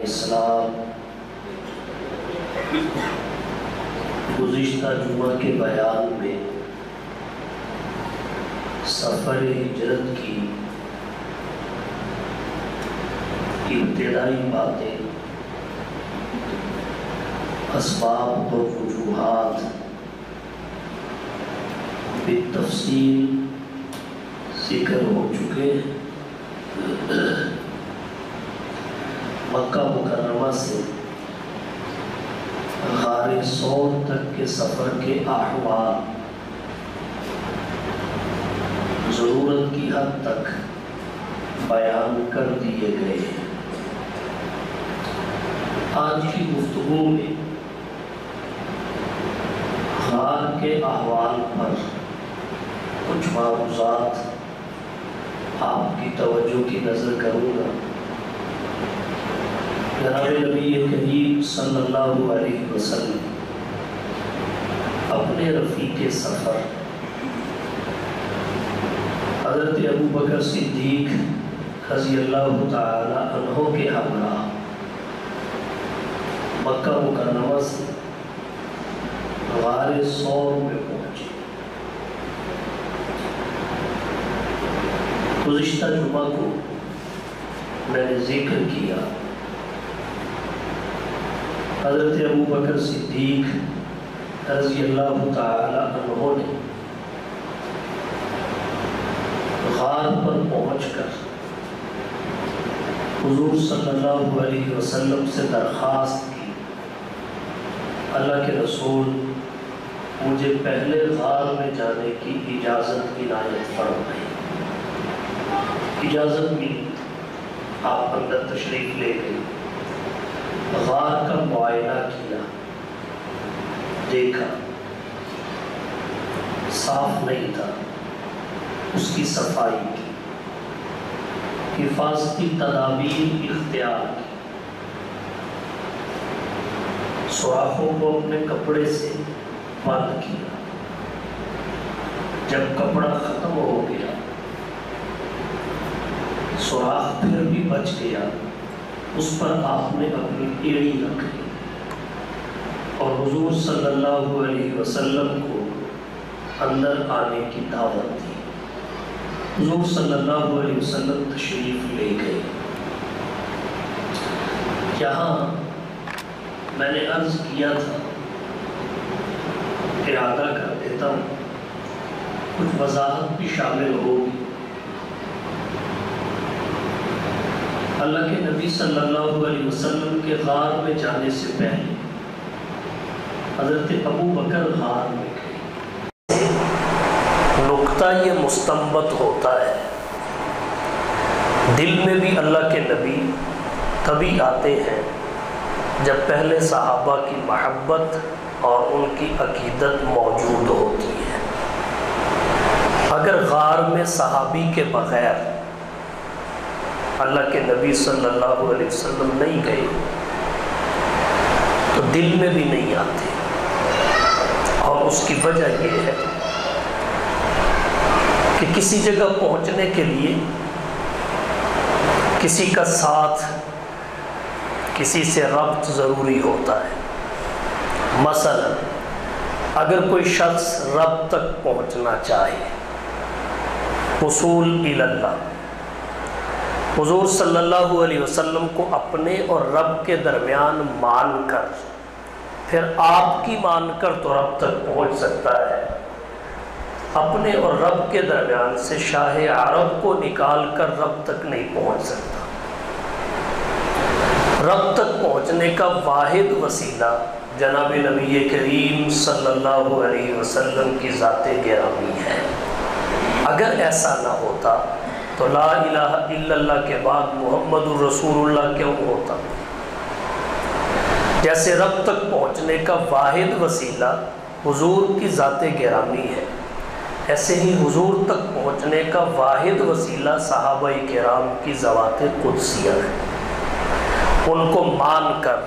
اسلام گزشتہ جمعہ کے بیان میں سفر ہجرت کی ابتدائی باتیں، اسباب اور وجوہات بالتفصیل ذکر ہو چکے ہیں۔ مکہ مکرمہ سے غار ثور تک کے سفر کے احوال ضرورت کی حد تک بیان کر دیے گئے ہیں۔ آج کی گفتگو میں غار کے احوال پر کچھ معروضات آپ کی توجہ کی نظر کروں گا۔ جناب نبی کریم صلی اللہ علیہ وسلم اپنے رفیق سفر حضرت ابوبکر صدیق رضی اللہ تعالی عنہ کے ہمراہ مکہ مکرمہ سے غار ثور میں پہنچے۔ گزشتہ جمعہ کو میں نے ذکر کیا، حضرت ابوبکر صدیق رضی اللہ تعالی عنہ نے غار پر پہنچ کر حضور صلی اللہ علیہ وسلم سے درخواست کی، اللہ کے رسول مجھے پہلے غار میں جانے کی اجازت عنایت فرمائیں۔ اجازت ملی، آپ اندر تشریف لے گئے، غار کا معائنہ کیا، دیکھا صاف نہیں تھا، اس کی صفائی کی، حفاظتی تدابیر اختیار کی، سوراخوں کو اپنے کپڑے سے بند کیا۔ جب کپڑا ختم ہو گیا، سوراخ پھر بھی بچ گیا، اس پر آپ نے اپنی ایڑی رکھ لی اور حضور صلی اللہ علیہ وسلم کو اندر آنے کی دعوت دی۔ حضور صلی اللہ علیہ وسلم تشریف لے گئے۔ یہاں میں نے عرض کیا تھا، ارادہ کر دیتا ہوں، کچھ وضاحت بھی شامل ہوگی۔ اللہ کے نبی صلی اللہ علیہ وسلم کے غار میں جانے سے پہلے حضرت ابوبکر غار میں گئے۔ نقطہ یہ مستنبط ہوتا ہے، دل میں بھی اللہ کے نبی تبھی آتے ہیں جب پہلے صحابہ کی محبت اور ان کی عقیدت موجود ہوتی ہے۔ اگر غار میں صحابی کے بغیر اللہ کے نبی صلی اللہ علیہ وسلم نہیں گئے تو دل میں بھی نہیں آتے، اور اس کی وجہ یہ ہے کہ کسی جگہ پہنچنے کے لیے کسی کا ساتھ، کسی سے ربط ضروری ہوتا ہے۔ مثلا اگر کوئی شخص رب تک پہنچنا چاہے، وصول الی اللہ، حضور صلی اللہ علیہ وسلم کو اپنے اور رب کے درمیان مان کر، پھر آپ کی مان کر تو رب تک پہنچ سکتا ہے، اپنے اور رب کے درمیان سے شاہ عرب کو نکال کر رب تک نہیں پہنچ سکتا۔ رب تک پہنچنے کا واحد وسیلہ جناب نبی کریم صلی اللہ علیہ وسلم کی ذات گرامی ہے۔ اگر ایسا نہ ہوتا تو لا الہ الا اللہ کے بعد محمد الرسول اللہ کیوں ہوتا؟ جیسے رب تک پہنچنے کا واحد وسیلہ حضور کی ذات گرامی ہے، ایسے ہی حضور تک پہنچنے کا واحد وسیلہ صحابہ کرام کی ذوات قدسیہ ہے۔ ان کو مان کر،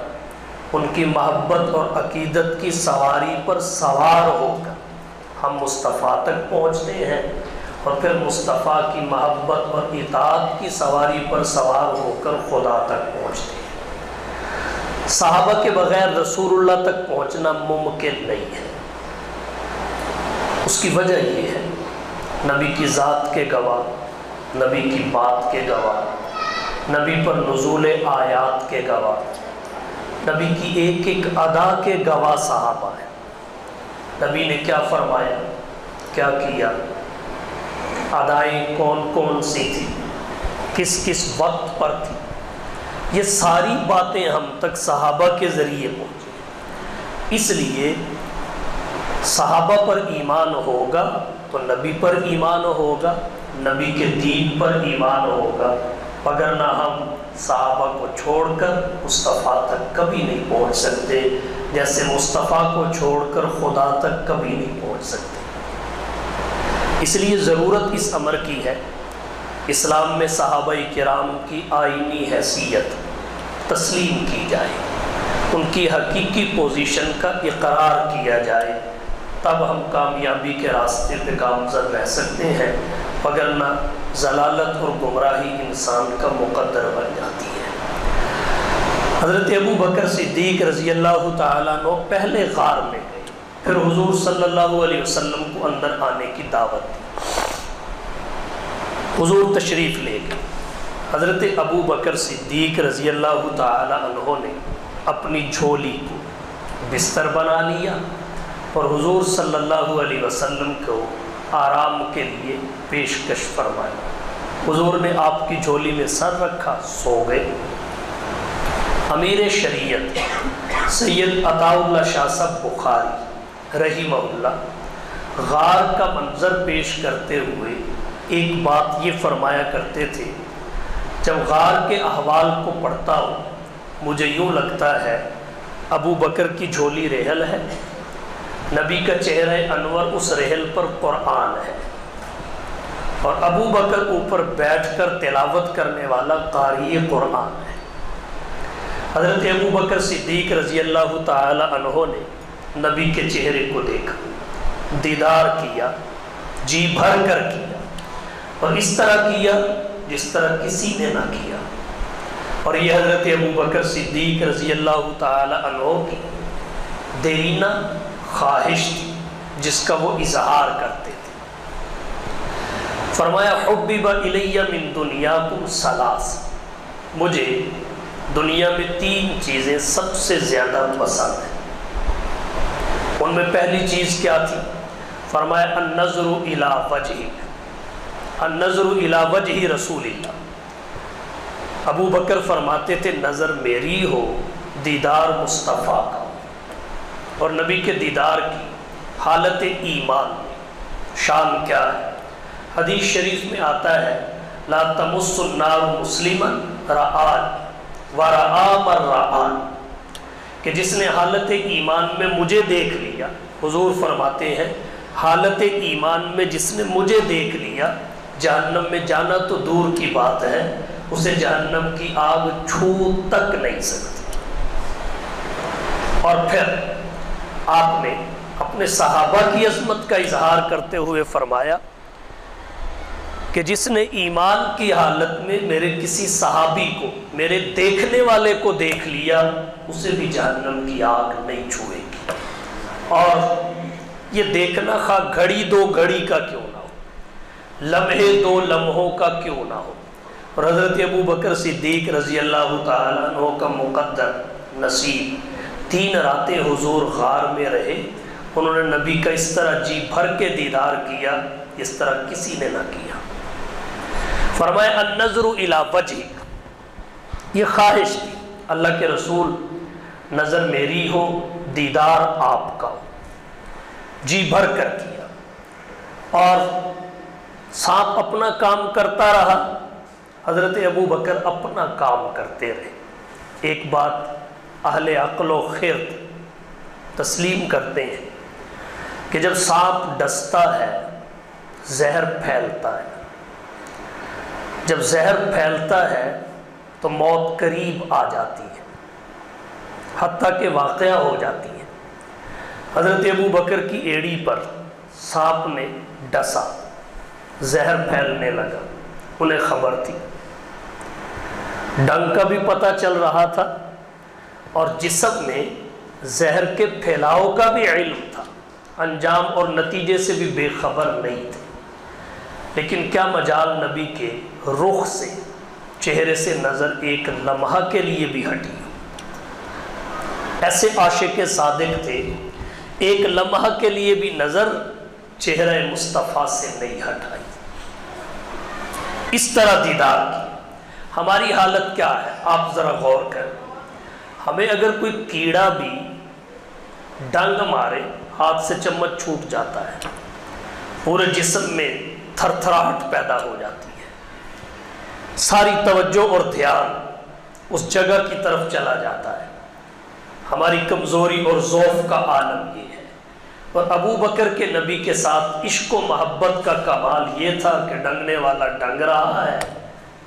ان کی محبت اور عقیدت کی سواری پر سوار ہو کر ہم مصطفیٰ تک پہنچتے ہیں، اور پھر مصطفیٰ کی محبت اور اطاعت کی سواری پر سوار ہو کر خدا تک پہنچتے ہیں۔ صحابہ کے بغیر رسول اللہ تک پہنچنا ممکن نہیں ہے۔ اس کی وجہ یہ ہے، نبی کی ذات کے گواہ، نبی کی بات کے گواہ، نبی پر نزول آیات کے گواہ، نبی کی ایک ایک ادا کے گواہ صحابہ ہیں۔ نبی نے کیا فرمایا، کیا کیا، ادائیں کون کون سی تھی، کس کس وقت پر تھی، یہ ساری باتیں ہم تک صحابہ کے ذریعے پہنچی۔ اس لیے صحابہ پر ایمان ہوگا تو نبی پر ایمان ہوگا، نبی کے دین پر ایمان ہوگا، وگرنہ ہم صحابہ کو چھوڑ کر مصطفیٰ تک کبھی نہیں پہنچ سکتے، جیسے مصطفیٰ کو چھوڑ کر خدا تک کبھی نہیں پہنچ سکتے۔ اس لیے ضرورت اس امر کی ہے، اسلام میں صحابہ کرام کی آئینی حیثیت تسلیم کی جائے، ان کی حقیقی پوزیشن کا اقرار کیا جائے، تب ہم کامیابی کے راستے پہ گامزن رہ سکتے ہیں، وگرنہ ضلالت اور گمراہی انسان کا مقدر بن جاتی ہے۔ حضرت ابو بکر صدیق رضی اللہ تعالیٰ عنہ پہلے غار میں گئے، پھر حضور صلی اللہ علیہ وسلم کو اندر آنے کی دعوت دی، حضور تشریف لے گئے۔ حضرت ابو بکر صدیق رضی اللہ تعالیٰ عنہ نے اپنی جھولی کو بستر بنا لیا اور حضور صلی اللہ علیہ وسلم کو آرام کے لیے پیشکش فرمائی۔ حضور نے آپ کی جھولی میں سر رکھا، سو گئے۔ امیر شریعت سید عطا اللہ شاہ صاحب بخاری رحمہ اللہ غار کا منظر پیش کرتے ہوئے ایک بات یہ فرمایا کرتے تھے، جب غار کے احوال کو پڑھتا ہوں مجھے یوں لگتا ہے ابو بکر کی جھولی رحل ہے، نبی کا چہرہ انور اس رحل پر قرآن ہے، اور ابو بکر اوپر بیٹھ کر تلاوت کرنے والا قاری قرآن ہے۔ حضرت ابو بکر صدیق رضی اللہ تعالی عنہ نے نبی کے چہرے کو دیکھا، دیدار کیا، جی بھر کر کیا، اور اس طرح کیا جس طرح کسی نے نہ کیا، اور یہ حضرت ابو بکر صدیق رضی اللہ تعالی عنہ کی دیرینہ خواہش تھی جس کا وہ اظہار کرتے تھے۔ فرمایا حبب الی من دنیاکم ثلاث، مجھے دنیا میں 3 چیزیں سب سے زیادہ پسند ہیں۔ ان میں پہلی چیز کیا تھی؟ فرمایا النظر الی وجہ، النظر الی وجہ رسول اللہ۔ ابو بکر فرماتے تھے نظر میری ہو دیدار مصطفیٰ کا، اور نبی کے دیدار کی حالت ایمان میں شان کیا ہے؟ حدیث شریف میں آتا ہے لا تمس النار مسلما رآن ورآ من رآن، کہ جس نے حالت ایمان میں مجھے دیکھ لیا، حضور فرماتے ہیں حالت ایمان میں جس نے مجھے دیکھ لیا جہنم میں جانا تو دور کی بات ہے، اسے جہنم کی آگ چھو تک نہیں سکتی۔ اور پھر آپ نے اپنے صحابہ کی عظمت کا اظہار کرتے ہوئے فرمایا کہ جس نے ایمان کی حالت میں میرے کسی صحابی کو، میرے دیکھنے والے کو دیکھ لیا، اسے بھی جہنم کی آگ نہیں چھوئے گی۔ اور یہ دیکھنا خواہ گھڑی 2 گھڑی کا کیوں نہ ہو، لمحے 2 لمحوں کا کیوں نہ ہو۔ اور حضرت ابو بکر صدیق رضی اللہ تعالیٰ عنہ کا مقدر نصیب 3 راتیں حضور غار میں رہے، انہوں نے نبی کا اس طرح جی بھر کے دیدار کیا اس طرح کسی نے نہ کیا۔ فرمایا النظر الی وجہ، یہ خواہش تھی اللہ کے رسول نظر میری ہو دیدار آپ کا ہو، جی بھر کر کیا۔ اور سانپ اپنا کام کرتا رہا، حضرت ابو بکر اپنا کام کرتے رہے۔ ایک بات اہل عقل و خرد تسلیم کرتے ہیں کہ جب سانپ ڈستا ہے زہر پھیلتا ہے، جب زہر پھیلتا ہے تو موت قریب آ جاتی ہے، حتیٰ کہ واقعہ ہو جاتی ہے۔ حضرت ابو بکر کی ایڑی پر سانپ نے ڈسا، زہر پھیلنے لگا، انہیں خبر تھی، ڈنگ کا بھی پتہ چل رہا تھا اور جسم میں زہر کے پھیلاؤ کا بھی علم تھا، انجام اور نتیجے سے بھی بے خبر نہیں تھے، لیکن کیا مجال نبی کے رخ سے، چہرے سے نظر ایک لمحہ کے لیے بھی ہٹی۔ ایسے عاشق صادق تھے، ایک لمحہ کے لیے بھی نظر چہرہ مصطفیٰ سے نہیں ہٹائی، اس طرح دیدار کی۔ ہماری حالت کیا ہے آپ ذرا غور کریں، ہمیں اگر کوئی کیڑا بھی ڈنگ مارے ہاتھ سے چمچ چھوٹ جاتا ہے، پورے جسم میں تھر تھراہٹ پیدا ہو جاتی ہے، ساری توجہ اور دھیان اس جگہ کی طرف چلا جاتا ہے۔ ہماری کمزوری اور ضعف کا عالم یہ ہے۔ اور ابو بکر کے نبی کے ساتھ عشق و محبت کا کمال یہ تھا کہ ڈنگنے والا ڈنگ رہا ہے،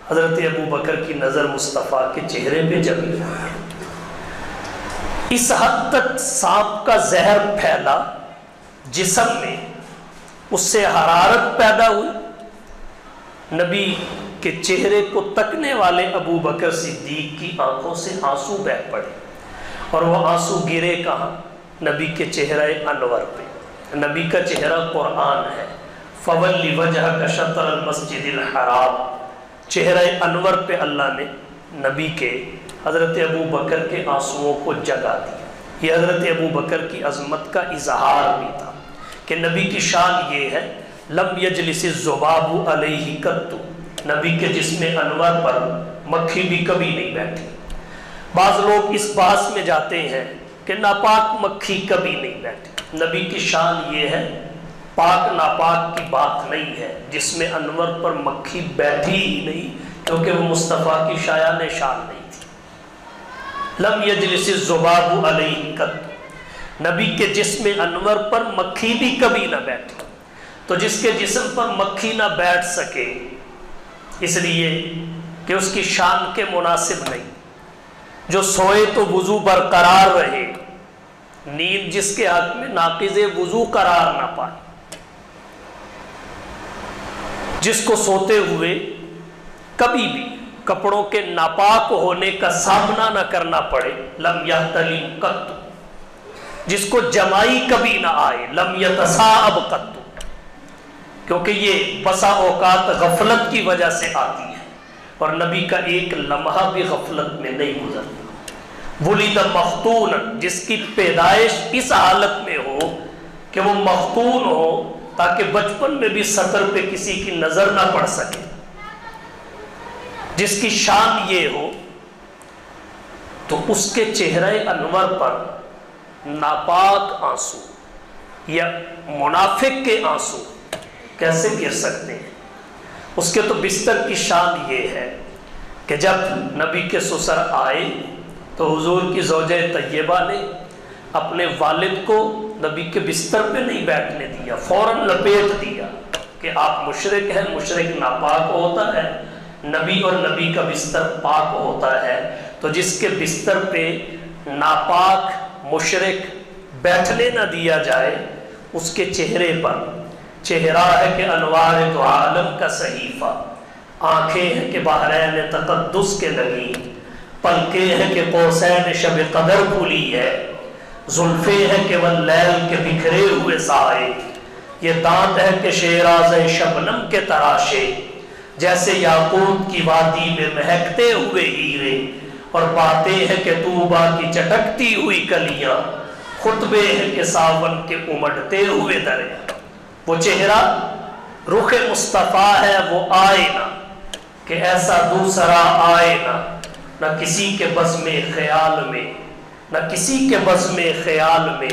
حضرت ابو بکر کی نظر مصطفیٰ کے چہرے پہ جمی ہوئی ہے۔ اس حد تک سانپ کا زہر پھیلا جسم میں، اس سے حرارت پیدا ہوئی، نبی کے چہرے کو تکنے والے ابو بکر صدیق کی آنکھوں سے آنسو بہہ پڑے، اور وہ آنسو گرے کہاں؟ نبی کے چہرہ انور پہ۔ نبی کا چہرہ قرآن ہے، فَوَلِّ وَجْهَكَ شَطْرَ الْمَسْجِدِ الْحَرَامِ، چہرہ انور پہ اللہ نے نبی کے، حضرت ابو بکر کے آنسوؤں کو جگا دیا۔ یہ حضرت ابو بکر کی عظمت کا اظہار بھی تھا کہ نبی کی شان یہ ہے، لم یجلس الذباب علیہ قط، نبی کے جسم انور پر مکھی بھی کبھی نہیں بیٹھی۔ بعض لوگ اس بحث میں جاتے ہیں کہ ناپاک مکھی کبھی نہیں بیٹھی۔ نبی کی شان یہ ہے، پاک ناپاک کی بات نہیں ہے، جسم انور پر مکھی بیٹھی ہی نہیں، کیونکہ وہ مصطفیٰ کی شایان شان نہیں تھی۔ لم یجلس الذباب علیہ قط، نبی کے جسم انور پر مکھی بھی کبھی نہ بیٹھی۔ تو جس کے جسم پر مکھی نہ بیٹھ سکے، اس لیے کہ اس کی شان کے مناسب نہیں، جو سوئے تو وضو برقرار رہے، نیند جس کے حق میں ناقض وضو قرار نہ پائے، جس کو سوتے ہوئے کبھی بھی کپڑوں کے ناپاک ہونے کا سامنا نہ کرنا پڑے، لم یحتلم قط، جس کو جمائی کبھی نہ آئے، لم یتصاعب قط، کیونکہ یہ بسا اوقات غفلت کی وجہ سے آتی ہے، اور نبی کا ایک لمحہ بھی غفلت میں نہیں گزرتا۔ ولد مختون، جس کی پیدائش اس حالت میں ہو کہ وہ مختون ہو، تاکہ بچپن میں بھی سطر پہ کسی کی نظر نہ پڑ سکے، جس کی شان یہ ہو، تو اس کے چہرہ انور پر ناپاک آنسو یا منافق کے آنسو کیسے گر سکتے ہیں؟ اس کے تو بستر کی شان یہ ہے کہ جب نبی کے سسر آئے تو حضور کی زوجہ طیبہ نے اپنے والد کو نبی کے بستر پہ نہیں بیٹھنے دیا، فوراً لپیٹ دیا کہ آپ مشرک ہیں، مشرک ناپاک ہوتا ہے، نبی اور نبی کا بستر پاک ہوتا ہے۔ تو جس کے بستر پہ ناپاک مشرک بیٹھنے نہ دیا جائے، اس کے چہرے پر چہرہ ہے کہ انوار دو عالم کا صحیفہ، آنکھیں ہیں کہ بحرین تقدس کے لگی، پلکیں ہیں کہ قوسین شب قدر کھلی ہے، زلفیں ہیں کہ واللیل کے بکھرے ہوئے سائے، یہ دانت ہے کہ شیراز شبنم کے تراشے، جیسے یاقوت کی وادی میں مہکتے ہوئے ہیرے، اور باتیں ہیں کہ طوبہ کی چٹکتی ہوئی کلیاں، خطبے ہیں کہ ساون کے امڑتے ہوئے دریا۔ وہ چہرہ رخ مصطفیٰ ہے، وہ آئینہ کہ ایسا دوسرا آئینہ نہ کسی کے بزم خیال میں، نہ کسی کے بزم خیال میں،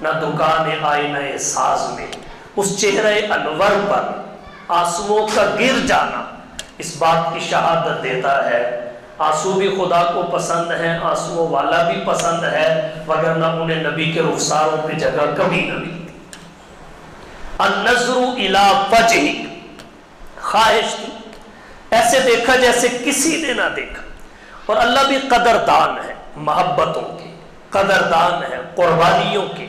نہ دکان آئینہ ساز میں۔ اس چہرہ انور پر آنسوؤں کا گر جانا اس بات کی شہادت دیتا ہے، آنسو بھی خدا کو پسند ہے، آنسوؤں والا بھی پسند ہے، وگرنہ انہیں نبی کے رخساروں پہ جگہ کبھی نہ ملتی۔ النظر الی وجہ، خواہش تھی، ایسے دیکھا جیسے کسی نے نہ دیکھا۔ اور اللہ بھی قدردان ہے، محبتوں کے قدردان ہے، قربانیوں کے۔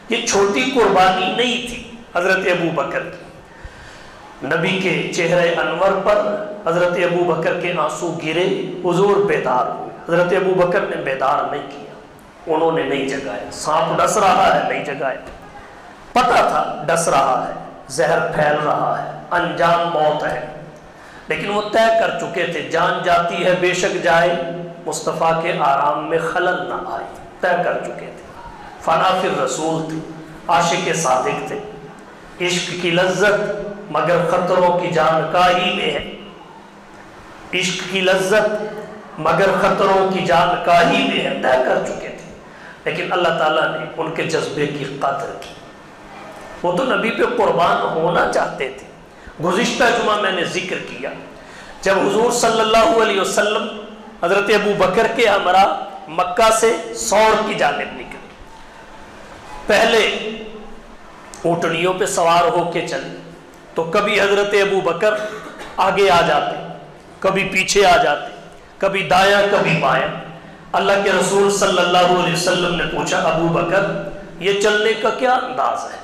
یہ چھوٹی قربانی نہیں تھی حضرت ابو بکر کی۔ نبی کے چہرے انور پر حضرت ابو بکر کے آنسو گرے، حضور بیدار ہوئے۔ حضرت ابو بکر نے بیدار نہیں کیا، انہوں نے نہیں جگایا۔ سانپ ڈس رہا ہے، نہیں جگایا، پتہ تھا ڈس رہا ہے، زہر پھیل رہا ہے، انجام موت ہے، لیکن وہ طے کر چکے تھے جان جاتی ہے بے شک جائے، مصطفیٰ کے آرام میں خلل نہ آئے، طے کر چکے تھے۔ فنا فی الرسول تھے، عاشق صادق تھے، عشق کی لذت مگر خطروں کی جانکاہی میں ہے، عشق کی لذت مگر خطروں کی جانکاہی میں ہے، طے کر چکے تھے، لیکن اللہ تعالیٰ نے ان کے جذبے کی قدر کی، وہ تو نبی پہ قربان ہونا چاہتے تھے۔ گزشتہ جمعہ میں نے ذکر کیا، جب حضور صلی اللہ علیہ وسلم حضرت ابو بکر کے ہمراہ مکہ سے سور کی جانب نکلے، پہلے اونٹنیوں پہ سوار ہو کے چلے تو کبھی حضرت ابو بکر آگے آ جاتے، کبھی پیچھے آ جاتے، کبھی دایاں کبھی بایاں۔ اللہ کے رسول صلی اللہ علیہ وسلم نے پوچھا ابو بکر یہ چلنے کا کیا انداز ہے؟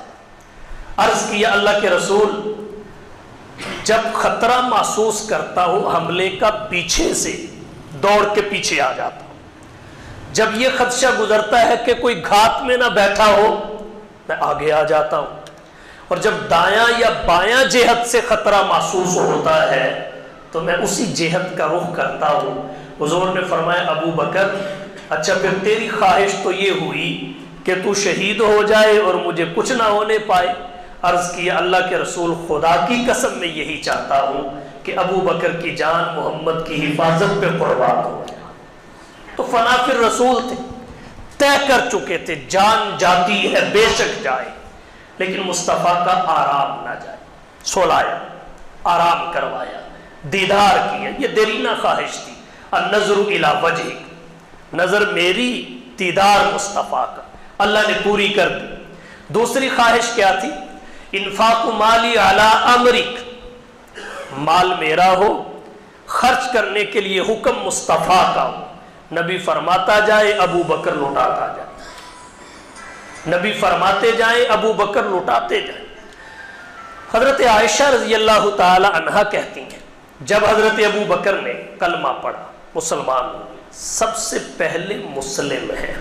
عرض کیا اللہ کے رسول جب خطرہ محسوس کرتا ہوں حملے کا پیچھے سے دوڑ کے پیچھے آ جاتا ہوں، جب یہ خدشہ گزرتا ہے کہ کوئی گھات میں نہ بیٹھا ہو میں آگے آ جاتا ہوں، اور جب دایاں یا بایاں جہت سے خطرہ محسوس ہوتا ہے تو میں اسی جہت کا رخ کرتا ہوں۔ حضور نے فرمایا ابو بکر اچھا پھر تیری خواہش تو یہ ہوئی کہ تو شہید ہو جائے اور مجھے کچھ نہ ہونے پائے؟ عرض کیا اللہ کے رسول خدا کی قسم میں یہی چاہتا ہوں کہ ابو بکر کی جان محمد کی حفاظت پہ قربان ہو جائے۔ تو فنا فی الرسول تھے، طے کر چکے تھے جان جاتی ہے بے شک جائے، لیکن مصطفیٰ کا آرام نہ جائے، سولایا، آرام کروایا، دیدار کیا، یہ دیرینہ خواہش تھی۔ النظر الی وجہک، نظر میری دیدار مصطفیٰ کا، اللہ نے پوری کر دی۔ دوسری خواہش کیا تھی؟ انفاق مالی علی امرک، مال میرا ہو، خرچ کرنے کے لیے حکم مصطفیٰ کا ہو، نبی فرماتا جائے ابو بکر لوٹاتا جائے، نبی فرماتے جائیں ابو بکر لوٹاتے جائیں۔ حضرت عائشہ رضی اللہ تعالی عنہا کہتی ہیں جب حضرت ابو بکر نے کلمہ پڑھا مسلمان ہوئے، سب سے پہلے مسلم ہیں،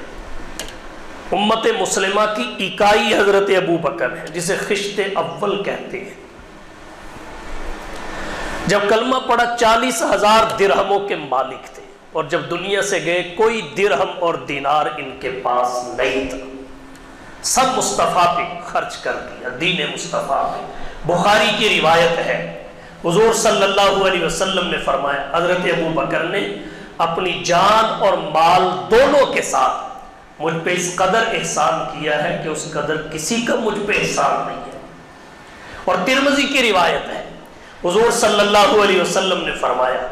امت مسلمہ کی اکائی حضرت ابو بکر ہے جسے خشت اول کہتے ہیں۔ جب کلمہ پڑھا 40,000 درہموں کے مالک تھے، اور جب دنیا سے گئے کوئی درہم اور دینار ان کے پاس نہیں تھا، سب مصطفیٰ پہ خرچ کر دیا، دین مصطفیٰ پہ۔ بخاری کی روایت ہے حضور صلی اللہ علیہ وسلم نے فرمایا حضرت ابو بکر نے اپنی جان اور مال دونوں کے ساتھ مجھ پہ اس قدر احسان کیا ہے کہ اس قدر کسی کا مجھ پہ احسان نہیں ہے۔ اور ترمذی کی روایت ہے حضور صلی اللہ علیہ وسلم نے فرمایا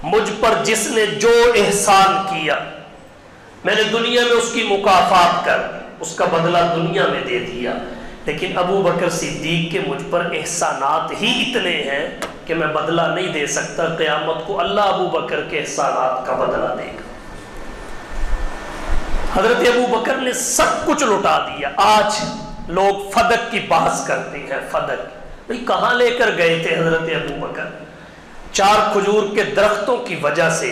مجھ پر جس نے جو احسان کیا میں نے دنیا میں اس کی مکافات کر اس کا بدلہ دنیا میں دے دیا، لیکن ابو بکر صدیق کے مجھ پر احسانات ہی اتنے ہیں کہ میں بدلہ نہیں دے سکتا، قیامت کو اللہ ابو بکر کے احسانات کا بدلہ دے گا۔ حضرت ابو بکر نے سب کچھ لٹا دیا۔ آج لوگ فدق کی بحث کرتے ہیں، فدق بھئی کہاں لے کر گئے تھے حضرت ابو بکر؟ 4 کھجور کے درختوں کی وجہ سے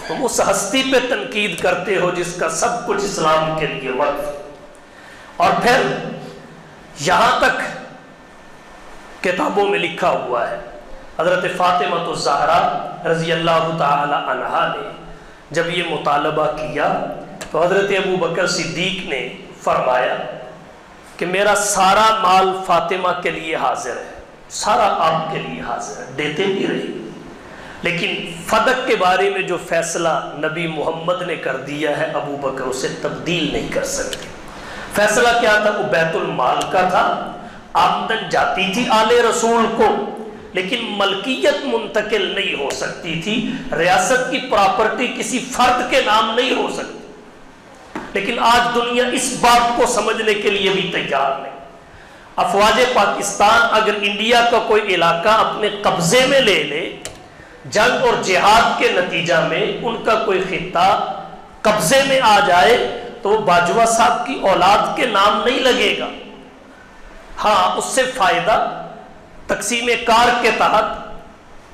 تم اس ہستی پہ تنقید کرتے ہو جس کا سب کچھ اسلام کے لیے وقف، اور پھر یہاں تک کتابوں میں لکھا ہوا ہے حضرت فاطمہ الزہرا رضی اللہ تعالی عنہا نے جب یہ مطالبہ کیا تو حضرت ابو بکر صدیق نے فرمایا کہ میرا سارا مال فاطمہ کے لیے حاضر ہے، سارا آپ کے لیے حاضر ہے، دیتے بھی رہے، لیکن فدق کے بارے میں جو فیصلہ نبی محمد نے کر دیا ہے ابو بکر اسے تبدیل نہیں کر سکتے۔ فیصلہ کیا تھا؟ وہ بیت المال کا تھا، آمدن جاتی تھی آل رسول کو، لیکن ملکیت منتقل نہیں ہو سکتی تھی، ریاست کی پراپرٹی کسی فرد کے نام نہیں ہو سکتی۔ لیکن آج دنیا اس بات کو سمجھنے کے لیے بھی تیار نہیں۔ افواج پاکستان اگر انڈیا کا کوئی علاقہ اپنے قبضے میں لے لے، جنگ اور جہاد کے نتیجہ میں ان کا کوئی خطہ قبضے میں آ جائے تو وہ باجوہ صاحب کی اولاد کے نام نہیں لگے گا۔ ہاں اس سے فائدہ تقسیم کار کے تحت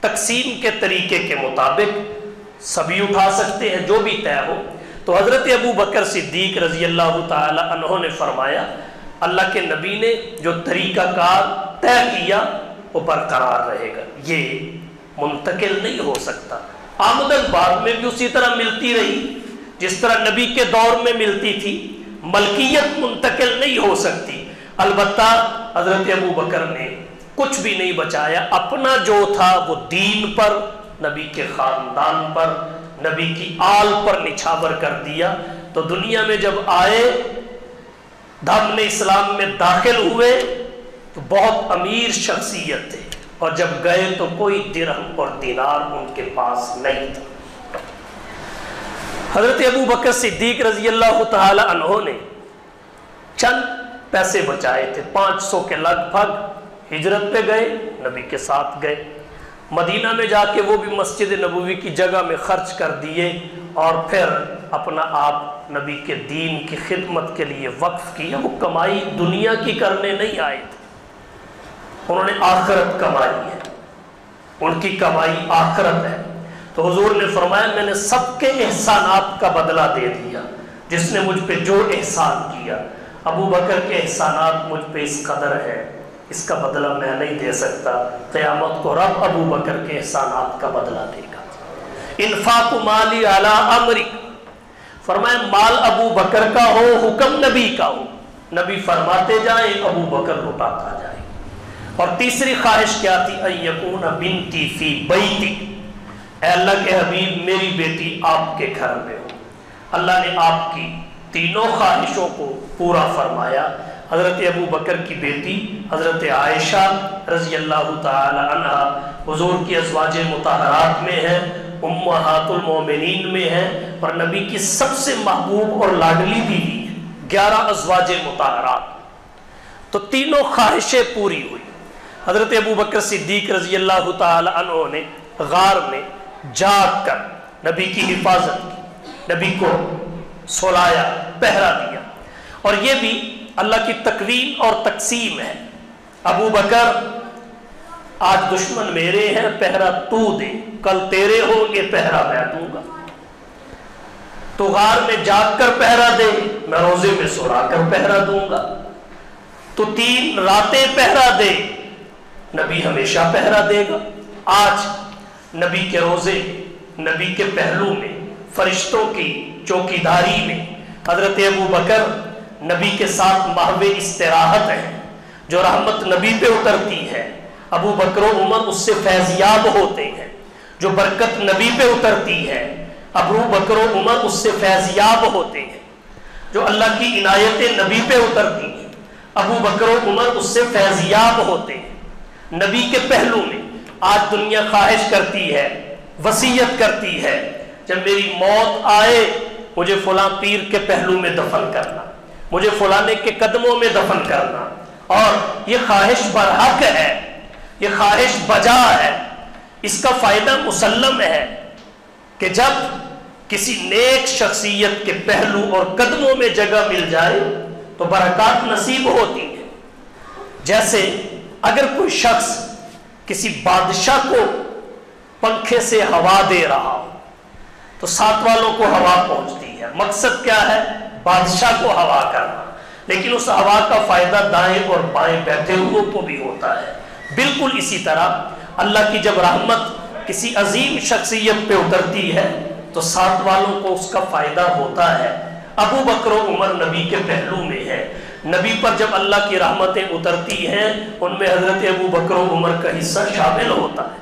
تقسیم کے طریقے کے مطابق سبھی اٹھا سکتے ہیں، جو بھی طے ہو۔ تو حضرت ابو بکر صدیق رضی اللہ تعالی عنہ نے فرمایا اللہ کے نبی نے جو طریقہ کار طے کیا وہ برقرار رہے گا، یہ منتقل نہیں ہو سکتا۔ آمدن بعد میں بھی اسی طرح ملتی رہی جس طرح نبی کے دور میں ملتی تھی، ملکیت منتقل نہیں ہو سکتی۔ البتہ حضرت ابو بکر نے کچھ بھی نہیں بچایا، اپنا جو تھا وہ دین پر، نبی کے خاندان پر، نبی کی آل پر نچھاور کر دیا۔ تو دنیا میں جب آئے، دھم اسلام میں داخل ہوئے تو بہت امیر شخصیت تھے، اور جب گئے تو کوئی درہم اور دینار ان کے پاس نہیں تھا۔ حضرت ابو بکر صدیق رضی اللہ تعالی عنہ نے چند پیسے بچائے تھے، 500 کے لگ بھگ، ہجرت پہ گئے، نبی کے ساتھ گئے، مدینہ میں جا کے وہ بھی مسجد نبوی کی جگہ میں خرچ کر دیے، اور پھر اپنا آپ نبی کے دین کی خدمت کے لیے وقف کیا۔ وہ کمائی دنیا کی کرنے نہیں آئے تھے، انہوں نے آخرت کمائی ہے، ان کی کمائی آخرت ہے۔ تو حضور نے فرمایا میں نے سب کے احسانات کا بدلہ دے دیا، جس نے مجھ پہ جو احسان کیا۔ ابو بکر کے احسانات مجھ پہ اس قدر ہے، اس کا بدلہ میں نہیں دے سکتا، قیامت کو رب ابو بکر کے احسانات کا بدلہ دے گا۔ انفاق مالی علی امرک، فرمایا مال ابو بکر کا ہو، حکم نبی کا ہو، نبی فرماتے جائیں، ابو بکر لٹاتا جائے۔ اور تیسری خواہش کیا تھی؟ ان یکون بنتی فی بیتی، اے اللہ کے حبیب میری بیٹی آپ کے گھر میں ہو۔ اللہ نے آپ کی تینوں خواہشوں کو پورا فرمایا۔ حضرت ابو بکر کی بیٹی حضرت عائشہ رضی اللہ تعالی عنہ حضور کی ازواج مطہرات میں ہے، امہات المومنین میں ہے، اور نبی کی سب سے محبوب اور لاڈلی بیوی ہے، 11 ازواج مطہرات۔ تو تینوں خواہشیں پوری ہوئی۔ حضرت ابو بکر صدیق رضی اللہ تعالی عنہ نے غار میں جاگ کر نبی کی حفاظت کی، نبی کو سلایا، پہرا دیا۔ اور یہ بھی اللہ کی تکوین اور تقسیم ہے۔ ابو بکر آج دشمن میرے ہیں، پہرا تو دے، کل تیرے ہوں گے، پہرا میں دوں گا۔ تو غار میں جاگ کر پہرا دے، میں روزے میں سلا کر پہرا دوں گا۔ تو 3 راتیں پہرا دے، نبی ہمیشہ پہرا دے گا۔ آج نبی کے روزے، نبی کے پہلو میں، فرشتوں کی چوکیداری میں حضرت ابو بکر نبی کے ساتھ محو استراحت ہے، جو رحمت نبی پہ اترتی ہے۔ ابو بکر و عمر اس سے فیضیاب ہوتے ہیں، جو برکت نبی پہ اترتی ہے۔ ابو بکر و عمر اس سے فیضیاب ہوتے ہیں، جو اللہ کی عنایتیں نبی پہ اترتی ہیں۔ ابو بکر و عمر اس سے فیضیاب ہوتے ہیں نبی کے پہلو میں۔ آج دنیا خواہش کرتی ہے، وصیت کرتی ہے، جب میری موت آئے مجھے فلاں پیر کے پہلو میں دفن کرنا، مجھے فلانے کے قدموں میں دفن کرنا۔ اور یہ خواہش برحق ہے، یہ خواہش بجا ہے، اس کا فائدہ مسلم ہے کہ جب کسی نیک شخصیت کے پہلو اور قدموں میں جگہ مل جائے تو برکات نصیب ہوتی ہے۔ جیسے اگر کوئی شخص کسی بادشاہ کو پنکھے سے ہوا دے رہا ہو تو ساتھ والوں کو ہوا پہنچتی ہے، مقصد کیا ہے؟ بادشاہ کو ہوا کرنا، لیکن اس ہوا کا فائدہ دائیں اور بائیں بیٹھے ہوئے کو بھی ہوتا ہے۔ بالکل اسی طرح اللہ کی جب رحمت کسی عظیم شخصیت پہ اترتی ہے تو ساتھ والوں کو اس کا فائدہ ہوتا ہے۔ ابو بکر و عمر نبی کے پہلو میں ہے، نبی پر جب اللہ کی رحمتیں اترتی ہیں ان میں حضرت ابو بکر و عمر کا حصہ شامل ہوتا ہے۔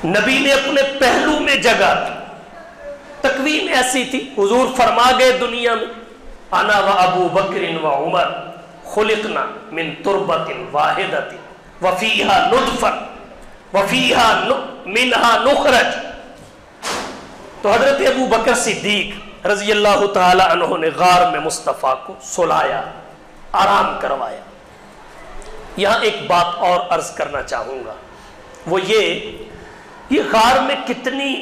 نبی نے اپنے پہلو میں جگہ دی، تکوین ایسی تھی، حضور فرما گئے دنیا میں انا و ابو بکر و عمر خلقنا من تربت واحدت وفیہا نطفا وفیہا منہا نخرج۔ تو حضرت ابو بکر صدیق رضی اللہ تعالی عنہ نے غار میں مصطفیٰ کو سلایا، آرام کروایا۔ یہاں ایک بات اور عرض کرنا چاہوں گا، وہ یہ غار میں کتنی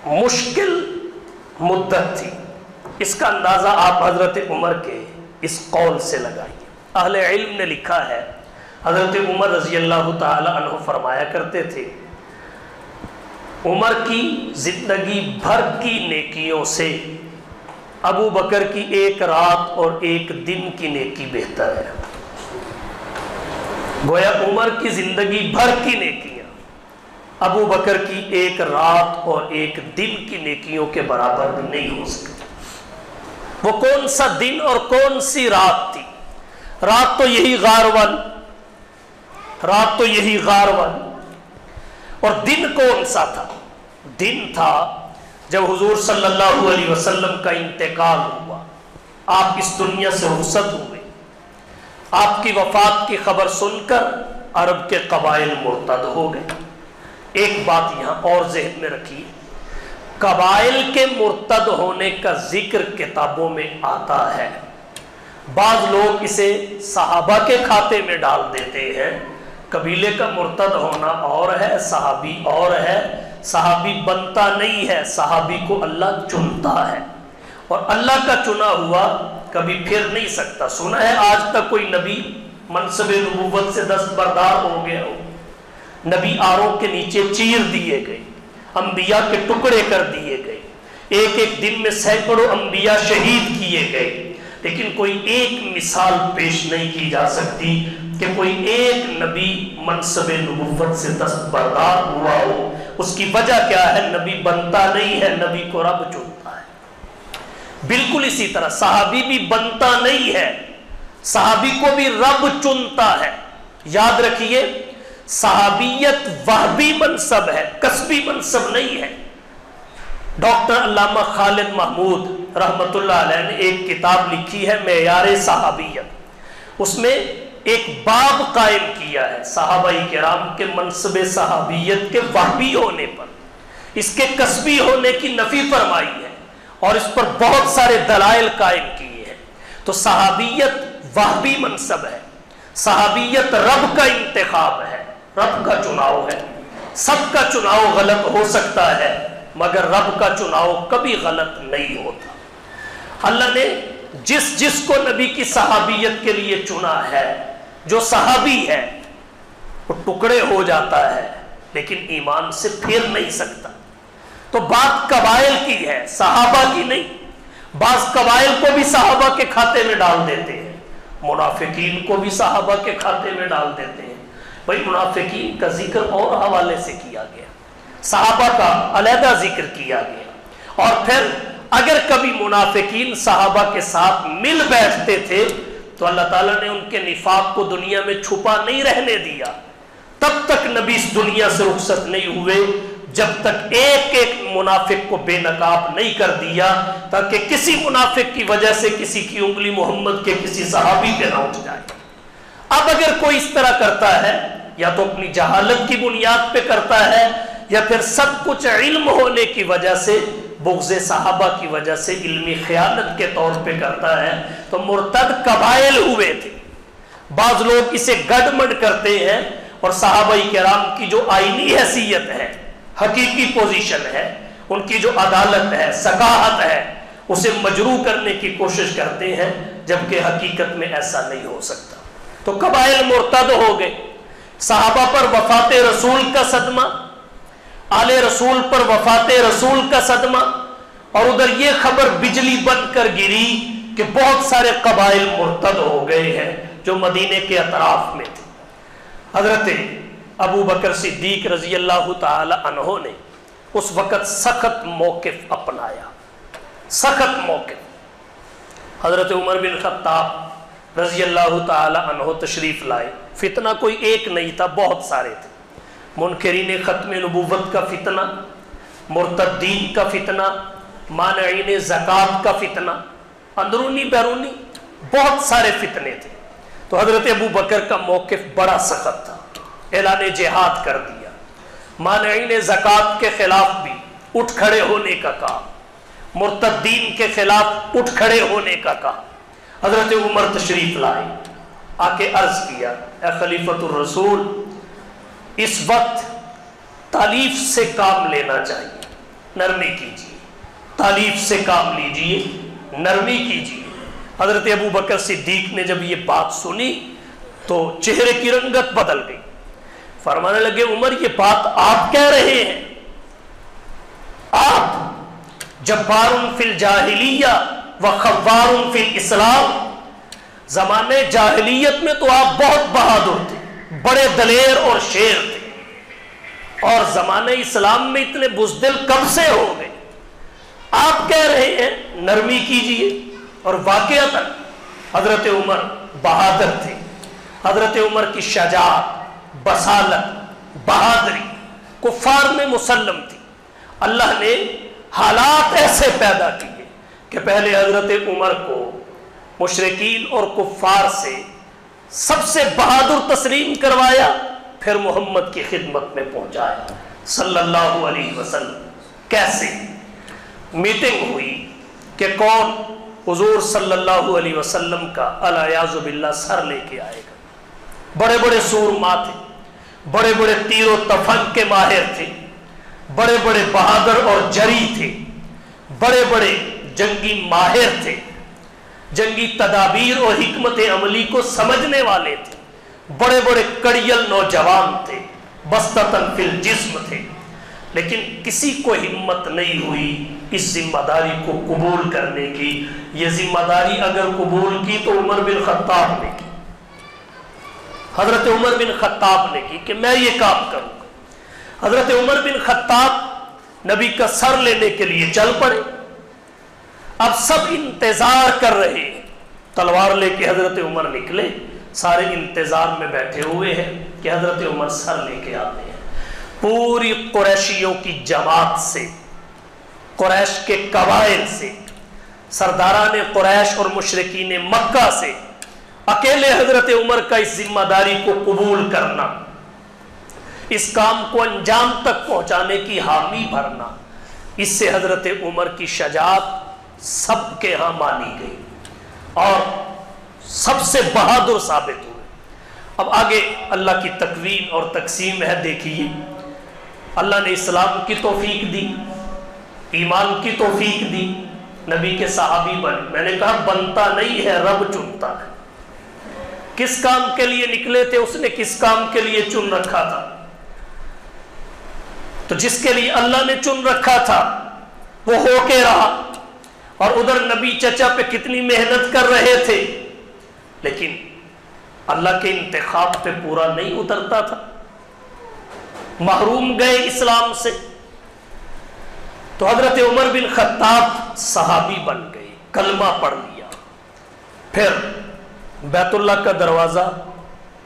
مشکل مدت تھی، اس کا اندازہ آپ حضرت عمر کے اس قول سے لگائیے۔ اہل علم نے لکھا ہے حضرت عمر رضی اللہ تعالی عنہ فرمایا کرتے تھے عمر کی زندگی بھر کی نیکیوں سے ابو بکر کی ایک رات اور ایک دن کی نیکی بہتر ہے۔ گویا عمر کی زندگی بھر کی نیکیاں ابو بکر کی ایک رات اور ایک دن کی نیکیوں کے برابر بھی نہیں ہو سکتی۔ وہ کون سا دن اور کون سی رات تھی؟ رات تو یہی غارون، اور دن کون سا تھا؟ دن تھا جب حضور صلی اللہ علیہ وسلم کا انتقال ہوا، آپ اس دنیا سے رخصت ہوئے۔ آپ کی وفات کی خبر سن کر عرب کے قبائل مرتد ہو گئے۔ ایک بات یہاں اور ذہن میں رکھیے، قبائل کے مرتد ہونے کا ذکر کتابوں میں آتا ہے، بعض لوگ اسے صحابہ کے کھاتے میں ڈال دیتے ہیں۔ قبیلے کا مرتد ہونا اور ہے، صحابی اور ہے۔ صحابی بنتا نہیں ہے، صحابی کو اللہ چنتا ہے، اور اللہ کا چنا ہوا کبھی پھر نہیں سکتا۔ سنا ہے آج تک کوئی نبی منصب نبوت سے دستبردار ہو گیا ہو؟ نبی آروں کے نیچے چیر دیے گئے، انبیاء کے ٹکڑے کر دیے گئے، ایک ایک دن میں سینکڑوں انبیاء شہید کیے گئے، لیکن کوئی ایک مثال پیش نہیں کی جا سکتی کہ کوئی ایک نبی منصب نبوت سے دستبردار ہوا ہو۔ اس کی وجہ کیا ہے؟ نبی بنتا نہیں ہے، نبی کو رب چنتا ہے۔ بالکل اسی طرح صحابی بھی بنتا نہیں ہے، صحابی کو بھی رب چنتا ہے۔ یاد رکھیے، صحابیت وہبی منصب ہے، کسبی منصب نہیں ہے۔ ڈاکٹر علامہ خالد محمود رحمت اللہ علیہ نے ایک کتاب لکھی ہے معیار صحابیت، اس میں ایک باب قائم کیا ہے صحابہ کرام کے منصب صحابیت کے وہبی ہونے پر، اس کے کسبی ہونے کی نفی فرمائی ہے، اور اس پر بہت سارے دلائل قائم کیے ہیں۔ تو صحابیت وہبی منصب ہے، صحابیت رب کا انتخاب ہے، رب کا چناؤ ہے۔ سب کا چناؤ غلط ہو سکتا ہے، مگر رب کا چناؤ کبھی غلط نہیں ہوتا۔ اللہ نے جس جس کو نبی کی صحابیت کے لیے چنا ہے، جو صحابی ہے وہ ٹکڑے ہو جاتا ہے لیکن ایمان سے پھر نہیں سکتا۔ تو بات قبائل کی ہے، صحابہ کی نہیں۔ بعض قبائل کو بھی صحابہ کے کھاتے میں ڈال دیتے ہیں، منافقین کو بھی صحابہ کے کھاتے میں ڈال دیتے ہیں۔ بھائی منافقین کا ذکر اور حوالے سے کیا گیا، صحابہ کا علیحدہ ذکر کیا گیا، اور پھر اگر کبھی منافقین صحابہ کے ساتھ مل بیٹھتے تھے تو اللہ تعالیٰ نے ان کے نفاق کو دنیا میں چھپا نہیں رہنے دیا۔ تب تک نبی اس دنیا سے رخصت نہیں ہوئے جب تک ایک ایک منافق کو بے نقاب نہیں کر دیا، تاکہ کسی منافق کی وجہ سے کسی کی انگلی محمد کے کسی صحابی پہ نہ اٹھ جائے۔ اب اگر کوئی اس طرح کرتا ہے، یا تو اپنی جہالت کی بنیاد پہ کرتا ہے، یا پھر سب کچھ علم ہونے کی وجہ سے، بغض صحابہ کی وجہ سے علمی خیانت کے طور پہ کرتا ہے، تو مرتد قبائل ہوئے تھے۔ بعض لوگ اسے گڈمڈ کرتے ہیں، اور صحابہ کرام کی جو آئینی حیثیت ہے، حقیقی پوزیشن ہے، ان کی جو عدالت ہے، ثقافت ہے، اسے مجروح کرنے کی کوشش کرتے ہیں، جبکہ حقیقت میں ایسا نہیں ہو سکتا۔ تو قبائل مرتد ہو گئے، صحابہ پر وفات رسول کا صدمہ، آل رسول پر وفات رسول کا صدمہ، اور ادھر یہ خبر بجلی بن کر گری کہ بہت سارے قبائل مرتد ہو گئے ہیں جو مدینے کے اطراف میں تھے۔ حضرت ابو بکر صدیق رضی اللہ تعالی عنہ نے اس وقت سخت موقف اپنایا، سخت موقف۔ حضرت عمر بن خطاب رضی اللہ تعالی عنہ تشریف لائے۔ فتنہ کوئی ایک نہیں تھا، بہت سارے تھے۔ منکرین ختم نبوت کا فتنہ، مرتدین کا فتنہ، مانعین زکوٰۃ کا فتنہ، اندرونی بیرونی بہت سارے فتنے تھے۔ تو حضرت ابو بکر کا موقف بڑا سخت تھا، اعلان جہاد کر دیا، مانعین زکوٰۃ کے خلاف بھی اٹھ کھڑے ہونے کا کہا، مرتدین کے خلاف اٹھ کھڑے ہونے کا کہا۔ حضرت عمر تشریف لائے، آ کے عرض کیا، اے خلیفۃ الرسول، اس وقت تالیف سے کام لینا چاہیے، نرمی کیجیے، تالیف سے کام لیجیے، نرمی کیجیے۔ حضرت ابو بکر صدیق نے جب یہ بات سنی تو چہرے کی رنگت بدل گئی، فرمانے لگے عمر یہ بات آپ کہہ رہے ہیں؟ جبارٌ فی الجاہلیہ و خوارٌ فی الاسلام، زمانے جاہلیت میں تو آپ بہت بہادر تھے، بڑے دلیر اور شیر تھے، اور زمانے اسلام میں اتنے بزدل کب سے ہو گئے؟ آپ کہہ رہے ہیں نرمی کیجئے، اور واقعتاً حضرت عمر بہادر تھے، حضرت عمر کی شجاعت، بصالت، بہادری کفار میں مسلم تھی۔ اللہ نے حالات ایسے پیدا کیے کہ پہلے حضرت عمر کو مشرکین اور کفار سے سب سے بہادر تسلیم کروایا، پھر محمد کی خدمت میں پہنچایا صلی اللہ علیہ وسلم۔ کیسے؟ میٹنگ ہوئی کہ کون حضور صلی اللہ علیہ وسلم کا الیاذ باللہ سر لے کے آئے گا۔ بڑے بڑے سورما تھے، بڑے بڑے تیر و تفنگ کے ماہر تھے، بڑے بڑے بہادر اور جری تھے، بڑے بڑے جنگی ماہر تھے، جنگی تدابیر اور حکمت عملی کو سمجھنے والے تھے، بڑے بڑے کڑیل نوجوان تھے، بستتاً فی الجسم تھے، لیکن کسی کو ہمت نہیں ہوئی اس ذمہ داری کو قبول کرنے کی۔ یہ ذمہ داری اگر قبول کی تو عمر بن خطاب نے کی، حضرت عمر بن خطاب نے کی کہ میں یہ کام کروں گا۔ حضرت عمر بن خطاب نبی کا سر لینے کے لیے چل پڑے۔ اب سب انتظار کر رہے ہیں، تلوار لے کے حضرت عمر نکلے، سارے انتظار میں بیٹھے ہوئے ہیں کہ حضرت عمر سر لے کے آتے ہیں۔ پوری قریشیوں کی جماعت سے، قریش کے قبائل سے، سرداران قریش اور مشرکین مکہ سے اکیلے حضرت عمر کا اس ذمہ داری کو قبول کرنا، اس کام کو انجام تک پہنچانے کی حامی بھرنا، اس سے حضرت عمر کی شجاعت سب کے ہاں مانی گئی اور سب سے بہادر ثابت ہوئے۔ اب آگے اللہ کی تکوین اور تقسیم ہے، دیکھیے اللہ نے اسلام کی توفیق دی، ایمان کی توفیق دی، نبی کے صحابی بن، میں نے کہا بنتا نہیں ہے، رب چنتا ہے۔ کس کام کے لیے نکلے تھے؟ اس نے کس کام کے لیے چن رکھا تھا؟ تو جس کے لیے اللہ نے چن رکھا تھا وہ ہو کے رہا، اور ادھر نبی چچا پہ کتنی محنت کر رہے تھے، لیکن اللہ کے انتخاب پہ پورا نہیں اترتا تھا، محروم گئے اسلام سے۔ تو حضرت عمر بن خطاب صحابی بن گئے، کلمہ پڑھ لیا، پھر بیت اللہ کا دروازہ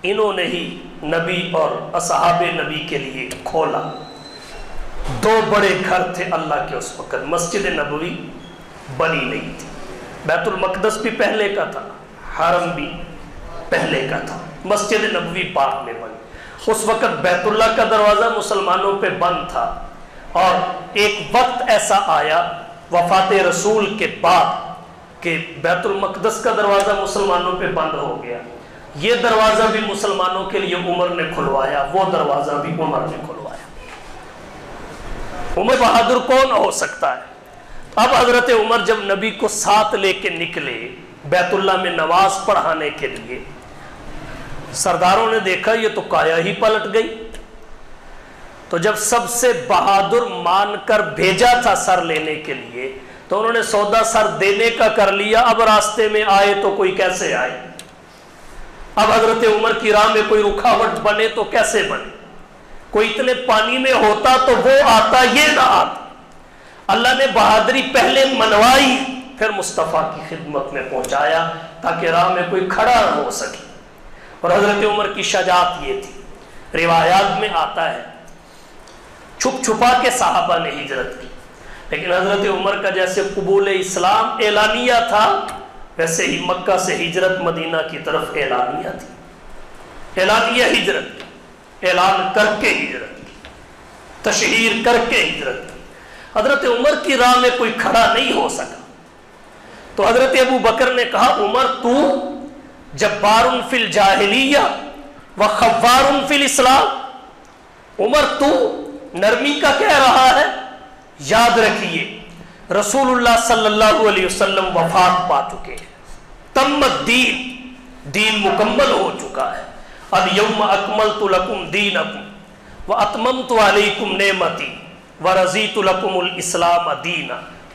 انہوں نے ہی نبی اور اصحاب نبی کے لیے کھولا۔ دو بڑے گھر تھے اللہ کے اس وقت، مسجد نبوی بنی نہیں تھی، بیت المقدس بھی پہلے کا تھا، حرم بھی پہلے کا تھا، مسجد نبوی بعد میں بنی۔ اس وقت بیت اللہ کا دروازہ مسلمانوں پہ بند تھا، اور ایک وقت ایسا آیا وفات رسول کے بعد کہ بیت المقدس کا دروازہ مسلمانوں پہ بند ہو گیا۔ یہ دروازہ بھی مسلمانوں کے لیے عمر نے کھلوایا، وہ دروازہ بھی عمر نے کھلوایا۔ عمر بہادر کون ہو سکتا ہے؟ اب حضرت عمر جب نبی کو ساتھ لے کے نکلے بیت اللہ میں نماز پڑھانے کے لیے، سرداروں نے دیکھا یہ تو کایا ہی پلٹ گئی۔ تو جب سب سے بہادر مان کر بھیجا تھا سر لینے کے لیے، تو انہوں نے سودا سر دینے کا کر لیا، اب راستے میں آئے تو کوئی کیسے آئے؟ اب حضرت عمر کی راہ میں کوئی رکاوٹ بنے تو کیسے بنے؟ کوئی اتنے پانی میں ہوتا تو وہ آتا، یہ نہ آتا۔ اللہ نے بہادری پہلے منوائی، پھر مصطفیٰ کی خدمت میں پہنچایا تاکہ راہ میں کوئی کھڑا نہ ہو سکے۔ اور حضرت عمر کی شجاعت یہ تھی، روایات میں آتا ہے چھپ چھپا کے صحابہ نے ہجرت کی، لیکن حضرت عمر کا جیسے قبول اسلام اعلانیہ تھا، ویسے ہی مکہ سے ہجرت مدینہ کی طرف اعلانیہ تھی۔ اعلانیہ ہجرت، اعلان کر کے ہجرت کی، تشہیر کر کے ہجرت کی۔ حضرت عمر کی راہ میں کوئی کھڑا نہیں ہو سکا، تو حضرت ابو بکر نے کہا عمر تو جبار فی الجاہلیہ و خوار فی الاسلام، عمر تو نرمی کا کہہ رہا ہے، یاد رکھیے رسول اللہ صلی اللہ علیہ وسلم وفات پا چکے ہیں، تمت دین، دین مکمل ہو چکا ہے، الیوم اکملت لکم دینکم و اتممت علیکم نعمتی و رضیت لکم الاسلام دینا،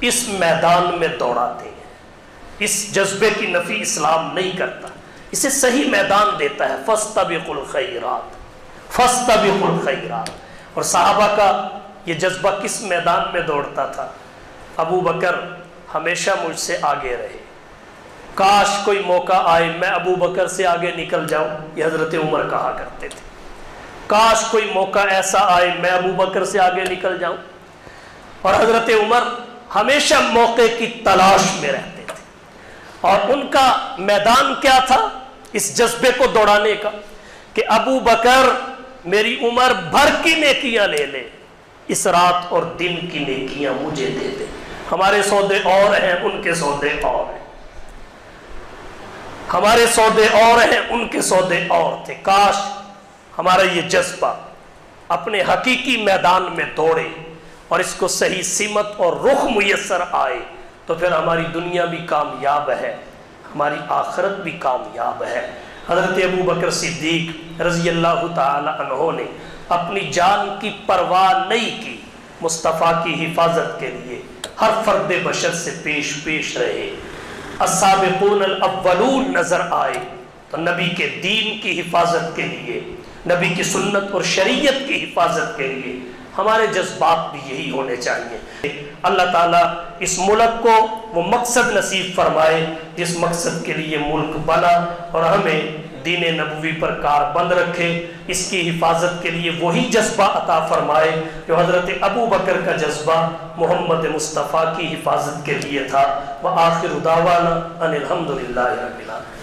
اس میدان میں دوڑاتے ہیں۔ اس جذبے کی نفی اسلام نہیں کرتا، اسے صحیح میدان دیتا ہے، فاستبقوا الخیرات، فاستبقوا الخیرات۔ اور صحابہ کا یہ جذبہ کس میدان میں دوڑتا تھا؟ ابو بکر ہمیشہ مجھ سے آگے رہے، کاش کوئی موقع آئے میں ابو بکر سے آگے نکل جاؤں، یہ حضرت عمر کہا کرتے تھے، کاش کوئی موقع ایسا آئے میں ابو بکر سے آگے نکل جاؤں۔ اور حضرت عمر ہمیشہ موقع کی تلاش میں رہتے تھے، اور ان کا میدان کیا تھا اس جذبے کو دوڑانے کا کہ ابو بکر میری عمر بھر کی نیکیاں لے لے، اس رات اور دن کی نیکیاں مجھے دے دے، ہمارے سودے اور ہیں ان کے سودے اور ہیں، ہمارے سودے اور ہیں ان کے سودے اور تھے۔ کاش ہمارا یہ جذبہ اپنے حقیقی میدان میں دوڑے اور اس کو صحیح سمت اور رخ میسر آئے، تو پھر ہماری دنیا بھی کامیاب ہے، ہماری آخرت بھی کامیاب ہے۔ حضرت ابو بکر صدیق رضی اللہ تعالی عنہ نے اپنی جان کی پرواہ نہیں کی، مصطفیٰ کی حفاظت کے لیے ہر فرد بشر سے پیش رہے۔ السابقون الاولون نظر آئے تو نبی کے دین کی حفاظت کے لیے، نبی کی سنت اور شریعت کی حفاظت کے لیے ہمارے جذبات بھی یہی ہونے چاہیے۔ اللہ تعالیٰ اس ملک کو وہ مقصد نصیب فرمائے جس مقصد کے لیے ملک بنا، اور ہمیں دین نبوی پر کاربند رکھے، اس کی حفاظت کے لیے وہی جذبہ عطا فرمائے جو حضرت ابو بکر کا جذبہ محمد مصطفیٰ کی حفاظت کے لیے تھا۔ وآخر دعوانا ان الحمد للہ رب العالمین۔